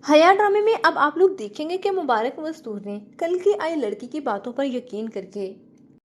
हया ड्रामे में अब आप लोग देखेंगे कि मुबारक मस्तूर ने कल की आई लड़की की बातों पर यकीन करके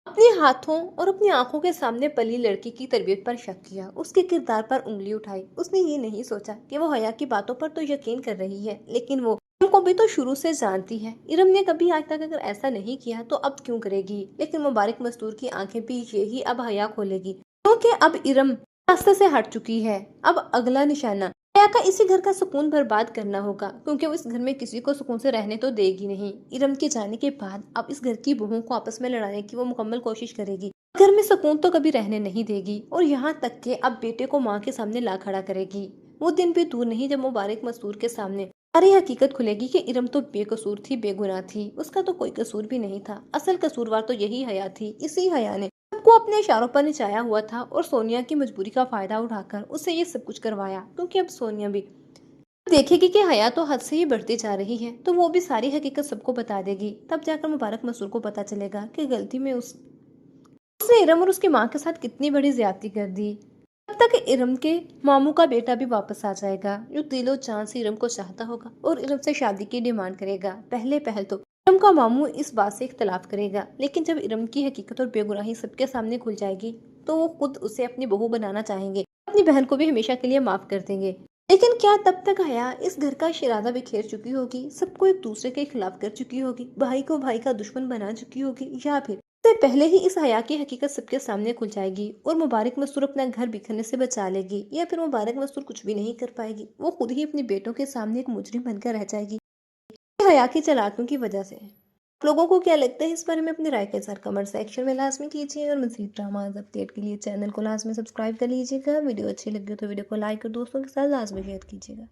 अपने हाथों और अपनी आंखों के सामने पली लड़की की तरबियत पर शक किया, उसके किरदार पर उंगली उठाई। उसने ये नहीं सोचा कि वो हया की बातों पर तो यकीन कर रही है, लेकिन वो इरम को भी तो शुरू से जानती है। इरम ने कभी आज तक अगर ऐसा नहीं किया तो अब क्यों करेगी। लेकिन मुबारक मस्तूर की आंखें भी यही अब हया खोलेगी, क्योंकि अब इरम रास्ते से हट चुकी है। अब अगला निशाना हया का इसी घर का सुकून बर्बाद करना होगा, क्योंकि वो इस घर में किसी को सुकून से रहने तो देगी नहीं। इरम के जाने के बाद अब इस घर की बहुओं को आपस में लड़ाने की वो मुकम्मल कोशिश करेगी। घर में सुकून तो कभी रहने नहीं देगी, और यहाँ तक कि अब बेटे को माँ के सामने ला खड़ा करेगी। वो दिन भी दूर नहीं जब मुबारक मस्तूर के सामने सारी हकीकत खुलेगी कि इरम तो बेकसूर थी, बेगुनाह थी, उसका तो कोई कसूर भी नहीं था। असल कसूरवार तो यही हया थी। इसी हया ने सबको अपने इशारों पर नचाया हुआ था और सोनिया की मजबूरी का फायदा उठाकर उससे ये सब कुछ करवाया, क्योंकि अब सोनिया भी देखेगी कि हया तो हद से ही बढ़ती जा रही है, तो वो भी सारी हकीकत सबको बता देगी। तब जाकर मुबारक मसूर को पता चलेगा कि गलती में उसने इरम और उसकी माँ के साथ कितनी बड़ी ज्यादती कर दी। तब तक इरम के मामू का बेटा भी वापस आ जाएगा, जो दिलो जान से इरम को चाहता होगा और इरम से शादी की डिमांड करेगा। पहले पहल तो इरम का मामू इस बात से इख्तलाफ करेगा, लेकिन जब इरम की हकीकत और बेगुनाही सबके सामने खुल जाएगी तो वो खुद उसे अपनी बहू बनाना चाहेंगे, अपनी बहन को भी हमेशा के लिए माफ कर देंगे। लेकिन क्या तब तक हया इस घर का इरादा बिखेर चुकी होगी, सबको एक दूसरे के खिलाफ कर चुकी होगी, भाई को भाई का दुश्मन बना चुकी होगी, या फिर इससे पहले ही इस हया की हकीकत सबके सामने खुल जाएगी और मुबारक मस्तूर अपना घर बिखरने से बचा लेगी, या फिर मुबारक मस्तूर कुछ भी नहीं कर पाएगी, वो खुद ही अपने बेटों के सामने एक मुजरिम बनकर रह जाएगी हया की चालाकियों की वजह से। आप लोगों को क्या लगता है इस बारे में? अपनी राय के साथ कमेंट सेक्शन में लाजमी कीजिए, और मज़ीद ड्रामाज अपडेट के लिए चैनल को लाजमी सब्सक्राइब कर लीजिएगा। वीडियो अच्छी लगी हो तो वीडियो को लाइक और दोस्तों के साथ लाजमी शेयर कीजिएगा।